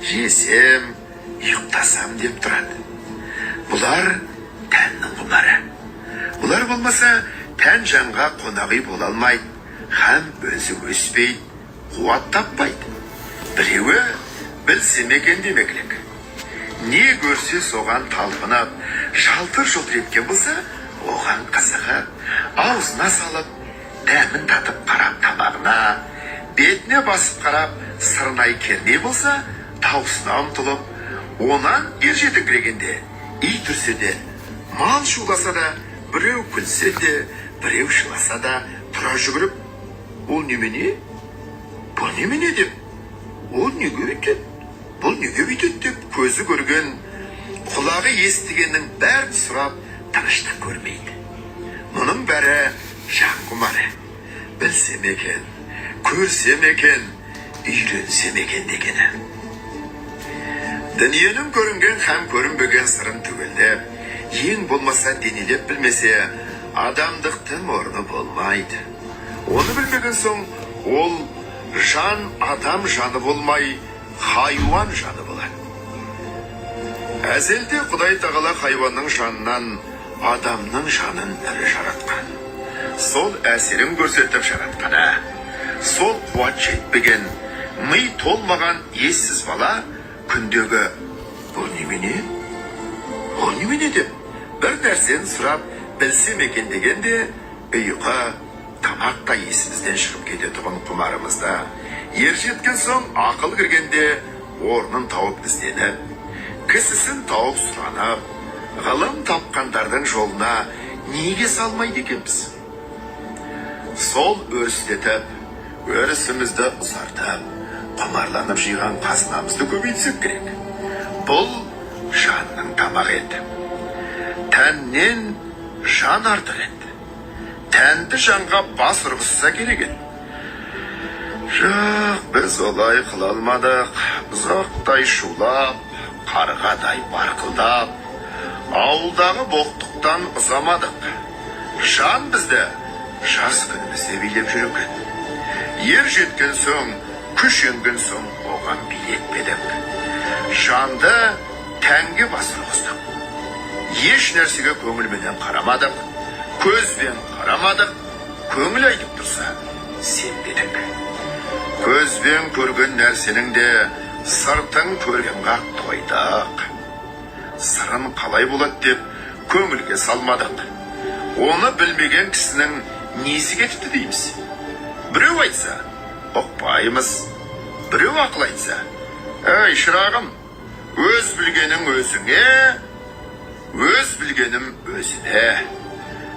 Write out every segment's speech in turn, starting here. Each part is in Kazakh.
жесем, ұйықтасам деп тұрады. Бұлар тәннің құмары. Бұлар болмаса, тән жанға қонағы бола алмайды, һәм өзі өспейді, қуат таппайды. Біреуі білсем екен демекілік. Не көрсе соған талпынып, шалтыр-шұлтыр еткен болса, оған қызығы, аузына салып, дәмін татып қарап тамағына, бетіне басып қарап, сырнай керней болса, таусына ұмтылып, онан ержетіңкірегенде, ит үрсе де, мал шуласа да, біреу күлсе де, біреу шыласа да, тұра жүгіріп, ол немене? Бұл немене деп, ол неге өйтеді? Бұл неге өйтеді деп көзі көрген, құлағы естігеннің бәрін сұрап, тыныштық көрмейді. Мұның бәрі жан құмары. Білсем екен, көрсем екен, үйренсем екен дегені. Дүниенің көрінген һәм көрінбеген сырын түгелдеп, ең болмаса денелеп білмесе, адамдықтың орны болмайды. Оны білмеген соң, ол жан адам жаны болмай, хайуан жаны болады. Әзелде Құдай тағала хайуанның жанынан адамның жанын ірі жаратқан. Сол әсерін көрсетіп жаратқаны. Сол қуат жетпеген, ми толмаған ессіз бала күндегі бұл немене? Бұл немене деп бір нәрсені сұрап білсем екен дегенде ұйқы, тамақта есімізден шығып кететұғын құмарымызда. Ер жеткен соң ақыл кіргенде орнын тауып ізденіп, кісісін тауып сұранып, ғылым тапқандардың жолына неге салмайды екенбіз? Сол өрістетіп, өрісімізді ұзартып, құмарланып жиған қазынамызды көбейтсек керек. Бұл жанның тамағы еді. Тәннен жан артық еді. Тәнді жанға бас ұрғызса керек еді. Жоқ, біз олай қыла алмадық. Ұзақтай шулап, қарғадай барқылдап, ауылдағы боқтықтан ұзамадық. Жан бізді жас күнімізде билеп жүр екен. Ер жеткен соң, күш енген соң оған билетпедік. Жанды тәнге бас ұрғыздық. Еш нәрсеге көңілменен қарамадық, көзбен қарамадық, көңіл айтып тұрса, сенбедік. Көзбен көрген нәрсенің де сыртын көрген қақ тойдық. Сырын қалай болады деп көңілге салмадық. Оны білмеген кісінің несі кетіпті дейміз. Біреу айтса, ұқпаймыз. Біреу ақыл айтса, әй шырағым, өз білгенің өзіңе, өз білгенім өзіне.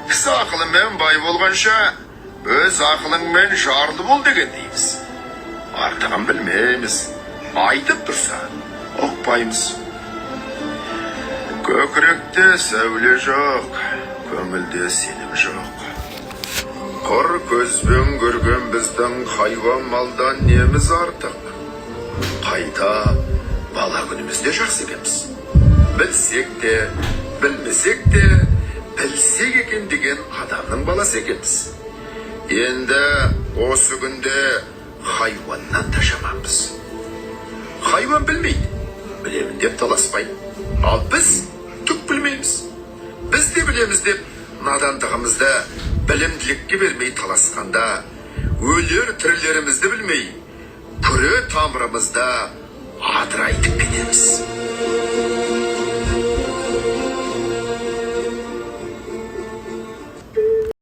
Кісі ақылымен бай болғанша, өз ақылыңмен жарлы бол деген дейміз. Артығын білмейміз, айтып тұрса, ұқпаймыз. Көкіректе сәуле жоқ, көңілде сенім жоқ. Құр көзбен көрген біздің хайуан малдан неміз артық. Қайта бала күнімізде жақсы екенбіз. Білсек те, білмесек те, білсек екен деген адамның баласы екенбіз. Енді осы күнде хайуаннан да жаманбыз. Хайуан білмейді, білемін деп таласпайды. Ал біз түк білмейміз. Біз де білеміз деп надандығымызды білімділікке бермей таласқанда, өлер тірілерімізді білмей, күре тамырымызда адырайтып кетеміз.